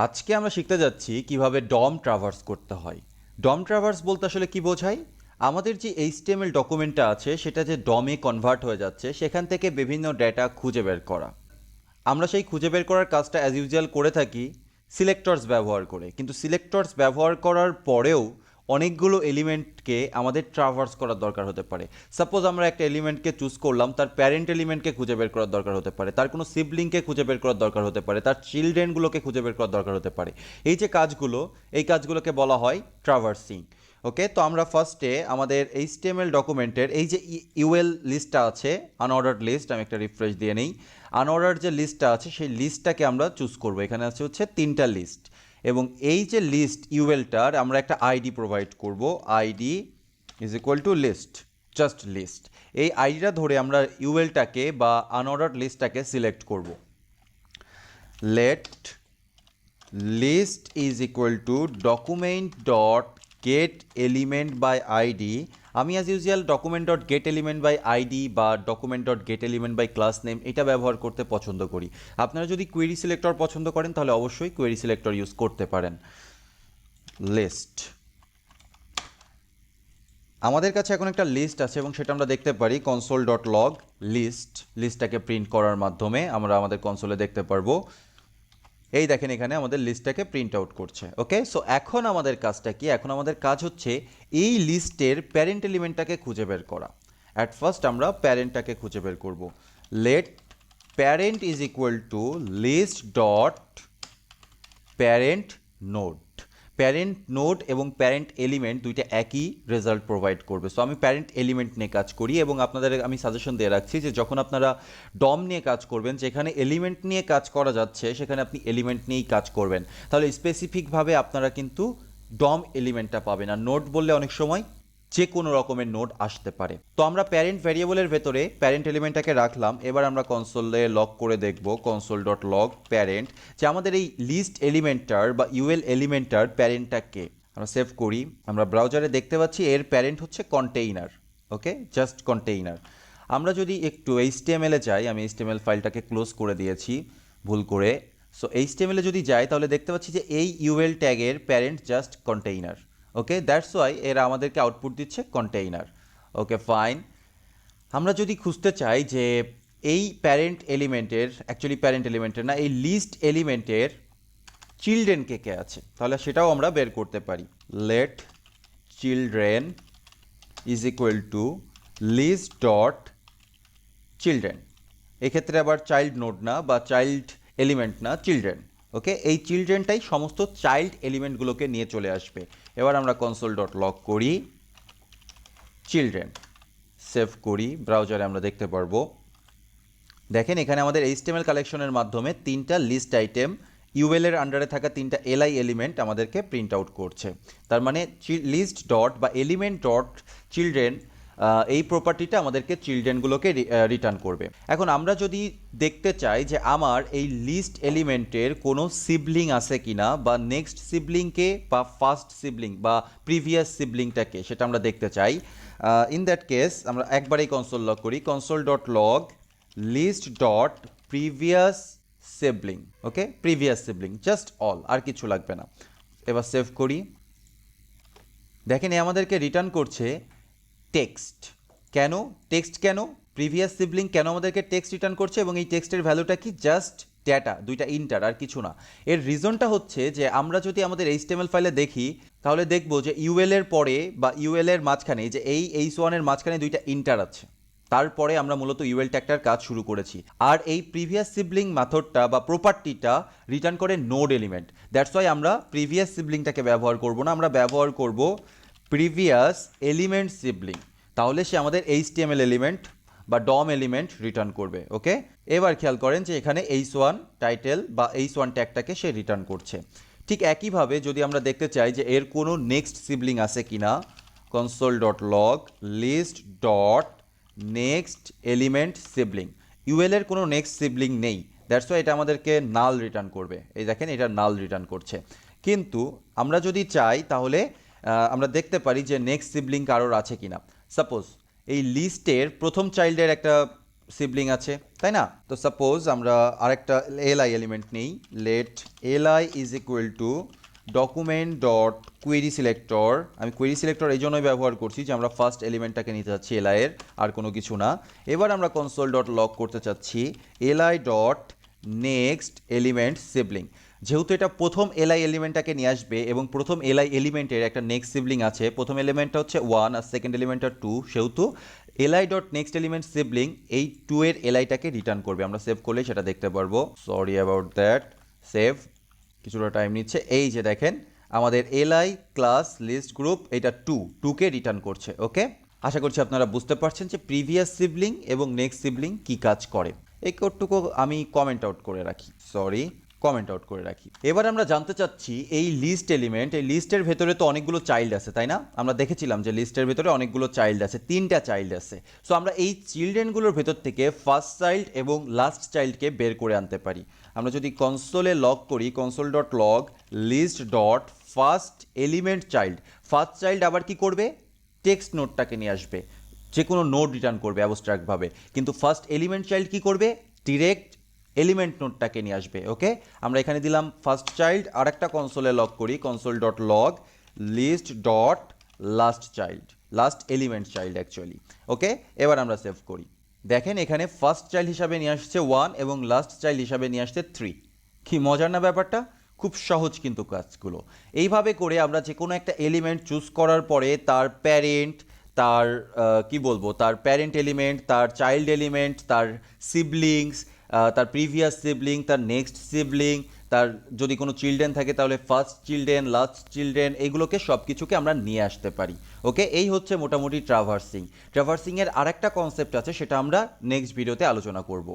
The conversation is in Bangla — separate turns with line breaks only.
আজকে আমরা শিখতে যাচ্ছি কিভাবে ডম ট্রাভার্স করতে হয়। ডম ট্রাভার্স বলতে আসলে কি বোঝায়? আমাদের যে এইচটিএমএল ডকুমেন্টটা আছে সেটা যে ডমে কনভার্ট হয়ে যাচ্ছে সেখান থেকে বিভিন্ন ডেটা খুঁজে বের করা। আমরা সেই খুঁজে বের করার কাজটা অ্যাজ ইউজুয়াল করে থাকি সিলেক্টরস ব্যবহার করে, কিন্তু সিলেক্টরস ব্যবহার করার পরেও অনেকগুলো এলিমেন্টকে আমাদের ট্রাভার্স করার দরকার হতে পারে। সাপোজ আমরা একটা এলিমেন্টকে চুজ করলাম, তার প্যারেন্ট এলিমেন্টকে খুঁজে বের করার দরকার হতে পারে, তার কোনো সিবলিংকে খুঁজে বের করার দরকার হতে পারে, তার চিলড্রেনগুলোকে খুঁজে বের করার দরকার হতে পারে। এই যে কাজগুলো, এই কাজগুলোকে বলা হয় ট্রাভার্সিং। ওকে, তো আমরা ফার্স্টে আমাদের এইচটিএমএল ডকুমেন্টের এই যে ইউএল লিস্টটা আছে, আনঅর্ডার্ড লিস্ট, আমি একটা রিফ্রেশ দিয়ে নেই। আনঅর্ডার যে লিস্টটা আছে সেই লিস্টটাকে আমরা চুজ করব। এখানে আছে হচ্ছে 3টা লিস্ট, এবং এই যে লিস্ট ইউএলটার আমরা একটা আইডি প্রোভাইড করব। ID is equal to list, just list. এই আইডিটা ধরে আমরা ইউএলটাকে বা আনঅর্ডার লিস্টটাকে সিলেক্ট করব। Let list is equal to document dot get element by ID. আমি as usual document dot get element by ID বা document dot get element by class name এটা ব্যবহার করতে পছন্দ করি। আপনারা যদি কোয়েরি সিলেক্টর পছন্দ করেন তাহলে অবশ্যই কোয়েরি সিলেক্টর ইউজ করতে পারেন। লিস্ট, আমাদের কাছে এখন একটা লিস্ট আছে এবং সেটা আমরা দেখতে পারি কনসোল ডট লগ লিস্ট। লিস্টটাকে প্রিন্ট করার মাধ্যমে আমরা আমাদের কনসোলে দেখতে পারবো। এই দেখেন এখানে আমাদের লিস্টটাকে প্রিন্ট আউট করছে। ওকে, সো এখন আমাদের কাজটা কি? এখন আমাদের কাজ হচ্ছে এই লিস্টের প্যারেন্ট এলিমেন্টটাকে খুঁজে বের করা। অ্যাট ফার্স্ট আমরা প্যারেন্টটাকে খুঁজে বের করব। Let parent is equal to list dot parent node. Parent node এবং প্যারেন্ট এলিমেন্ট দুইটা একই রেজাল্ট প্রোভাইড করবে। সো আমি প্যারেন্ট এলিমেন্ট নিয়ে কাজ করি এবং আপনাদের আমি সাজেশন দিয়ে রাখছি যে যখন আপনারা ডম নিয়ে কাজ করবেন, যেখানে এলিমেন্ট নিয়ে কাজ করা যাচ্ছে সেখানে আপনি এলিমেন্ট নিয়েই কাজ করবেন, তাহলে স্পেসিফিকভাবে আপনারা কিন্তু ডম এলিমেন্টটা পাবেন। আর নোড বললে অনেক সময় যে কোনো রকমের নোড আসতে পারে। তো আমরা প্যারেন্ট ভ্যারিয়েবলের ভেতরে প্যারেন্ট এলিমেন্টটাকে রাখলাম। এবার আমরা কনসোলে লগ করে দেখব, কনসোল ডট লগ প্যারেন্ট, যে আমাদের এই লিস্ট এলিমেন্টটার বা ইউএল এলিমেন্টটার প্যারেন্টটা কে। আমরা সেভ করি, আমরা ব্রাউজারে দেখতে পাচ্ছি এর প্যারেন্ট হচ্ছে কন্টেইনার। ওকে, জাস্ট কন্টেইনার। আমরা যদি একটু এইচটিএমএলে যাই, আমি এইচটিএমএল ফাইলটাকে ক্লোজ করে দিয়েছি ভুল করে। সো এইচটিএমএলে যদি যাই তাহলে দেখতে পাচ্ছি যে এই ইউএল ট্যাগের parent just container. Okay, that's why এরা আমাদেরকে আউটপুট দিচ্ছে কন্টেইনার। ওকে, ফাইন। আমরা যদি খুঁজতে চাই যে এই প্যারেন্ট এলিমেন্টের, অ্যাকচুয়ালি প্যারেন্ট এলিমেন্টের না, এই লিস্ট এলিমেন্টের চিলড্রেন কে কে আছে, তাহলে সেটাও আমরা বের করতে পারি। Let children is equal to list dot children. এক্ষেত্রে আবার চাইল্ড নোড না বা চাইল্ড এলিমেন্ট না, চিলড্রেন। ওকে, এই চিলড্রেনটাই সমস্ত চাইল্ড এলিমেন্টগুলোকে নিয়ে চলে আসবে। এবার আমরা কনসোল ডট লগ করি, চিলড্রেন, সেভ করি, ব্রাউজারে আমরা দেখতে পারবো। দেখেন এখানে আমাদের এইচটিএমএল কালেকশনের মাধ্যমে 3টা লিস্ট আইটেম ইউএল এর আন্ডারে থাকা 3টা এলআই এলিমেন্ট আমাদেরকে প্রিন্ট আউট করছে। তার মানে লিস্ট ডট বা এলিমেন্ট ডট চিলড্রেন, এই প্রপার্টিটা আমাদেরকে চিলড্রেনগুলোকে রিটার্ন করবে। এখন আমরা যদি দেখতে চাই যে আমার এই লিস্ট এলিমেন্টের কোনো সিবলিং আছে কিনা, বা নেক্সট সিবলিংকে বা ফার্স্ট সিবলিং বা প্রিভিয়াস সিবলিংটাকে, সেটা আমরা দেখতে চাই। ইন দ্যাট কেস আমরা একবারেই কনসোল লগ করি, console dot log list dot previous sibling. Okay, previous sibling, just all, আর কিছু লাগবে না। এবার সেভ করি। দেখেন এ আমাদেরকে রিটার্ন করছে টেক্সট। কেন টেক্সট? কেন প্রিভিয়াস সিবলিং কেন আমাদেরকে টেক্সট রিটার্ন করছে? এবং এই টেক্সটের ভ্যালুটা কি? জাস্ট ডেটা, দুইটা ইন্টার, আর কিছু না। এর রিজনটা হচ্ছে যে আমরা যদি আমাদের এইচটিএমএল ফাইলে দেখি তাহলে দেখব যে ইউএল এর পরে বা ইউএল এর মাঝখানে, যে এই এইচ1 এর মাঝখানে দুইটা ইন্টার আছে, তারপরে আমরা মূলত ইউএল ট্যাগটার কাজ শুরু করেছি। আর এই প্রিভিয়াস সিবলিং মেথডটা বা প্রপার্টিটা রিটার্ন করে নোড এলিমেন্ট। দ্যাটস ওয়াই আমরা প্রিভিয়াস সিবলিংটাকে ব্যবহার করব না, আমরা ব্যবহার করব প্রিভিয়াস এলিমেন্ট সিবলিং। তাহলে সে আমাদের এইচটিএমএল এলিমেন্ট বা ডম এলিমেন্ট রিটার্ন করবে। ওকে, এবার খেয়াল করেন যে এখানে এইচ1 টাইটেল বা এইচ1 ট্যাগটাকে সে রিটার্ন করছে। ঠিক একইভাবে যদি আমরা দেখতে চাই যে এর কোনো নেক্সট সিবলিং আছে কিনা, console dot log list dot next element sibling. UL এর কোনো নেক্সট সিবলিং নেই, দ্যাটস ওয়াই এটা আমাদেরকে নাল রিটার্ন করবে। এই দেখেন এটা নাল রিটার্ন করছে। কিন্তু আমরা যদি চাই তাহলে আমরা দেখতে পারি যে নেক্সট সিবলিং কারোর আছে কিনা। সাপোজ এই লিস্টের প্রথম চাইল্ডের একটা সিবলিং আছে, তাই না? তো সাপোজ আমরা আরেকটা এলআই এলিমেন্ট নেই, let LI is equal to document dot query selector. আমি কোয়েরি সিলেক্টর এই জন্যই ব্যবহার করছি যে আমরা ফার্স্ট এলিমেন্টটাকে নিতে চাচ্ছি এলআই এর, আর কোনো কিছু না। এবার আমরা কনসোল ডট লগ করতে চাচ্ছি LI dot next element sibling. যেহেতু এটা প্রথম এলআই এলিমেন্টটাকে নিয়ে আসবে এবং প্রথম এলআই এলিমেন্টের একটা নেক্সট সিবলিং আছে, প্রথম এলিমেন্টটা হচ্ছে 1 আর সেকেন্ড এলিমেন্টটা 2, সেহেতু LI dot next element sibling এই 2 এর এলআইটাকে রিটার্ন করবে। আমরা সেভ করলে সেটা দেখতে পারবো। সরি অ্যাবাউট দ্যাট, সেভ কিছুটা টাইম নিচ্ছে। এই যে দেখেন আমাদের এলআই ক্লাস লিস্ট গ্রুপ এটা 2কে রিটার্ন করছে। ওকে, আশা করছি আপনারা বুঝতে পারছেন যে প্রিভিয়াস সিবলিং এবং নেক্সট সিবলিং কি কাজ করে। এই কোডটুকু আমি কমেন্ট আউট করে রাখি, এবার আমরা জানতে চাচ্ছি এই লিস্ট এলিমেন্ট, এই লিস্টের ভেতরে তো অনেকগুলো চাইল্ড আছে, তাই না? আমরা দেখেছিলাম যে লিস্টের ভেতরে অনেকগুলো চাইল্ড আছে, 3টা চাইল্ড আছে। সো আমরা এই চিলড্রেনগুলোর ভেতর থেকে ফার্স্ট চাইল্ড এবং লাস্ট চাইল্ডকে বের করে আনতে পারি। আমরা যদি কনসোলে লগ করি, console dot log list dot first element child, first child আবার কি করবে? টেক্সট নোটটাকে নিয়ে আসবে, যে কোনো নোট রিটার্ন করবে অ্যাবস্ট্রাক্টভাবে, কিন্তু ফার্স্ট এলিমেন্ট চাইল্ড কি করবে? ডিরেক্ট এলিমেন্ট নোটটাকে নিয়ে আসবে। ওকে, আমরা এখানে দিলাম ফার্স্ট চাইল্ড, আর একটা কনসোলে লগ করি, console dot log list dot last child, last element child actually. Okay, এবার আমরা সেভ করি। দেখেন এখানে ফার্স্ট চাইল্ড হিসাবে নিয়ে আসছে 1 এবং লাস্ট চাইল্ড হিসাবে নিয়ে আসছে 3। কি মজার না ব্যাপারটা? খুব সহজ কিন্তু কাজগুলো। এইভাবে করে আমরা যে কোনো একটা এলিমেন্ট চুজ করার পরে তার প্যারেন্ট, তার তার প্যারেন্ট এলিমেন্ট, তার চাইল্ড এলিমেন্ট, তার সিবলিংস, তার প্রিভিয়াস সিবলিং, তার নেক্সট সিবলিং, তার যদি কোনো চিলড্রেন থাকে তাহলে ফার্স্ট চিলড্রেন, লাস্ট চিলড্রেন, এইগুলোকে সব কিছুকে আমরা নিয়ে আসতে পারি। ওকে, এই হচ্ছে মোটামুটি ট্রাভার্সিংয়ের আরেকটা কনসেপ্ট আছে, সেটা আমরা নেক্সট ভিডিওতে আলোচনা করব।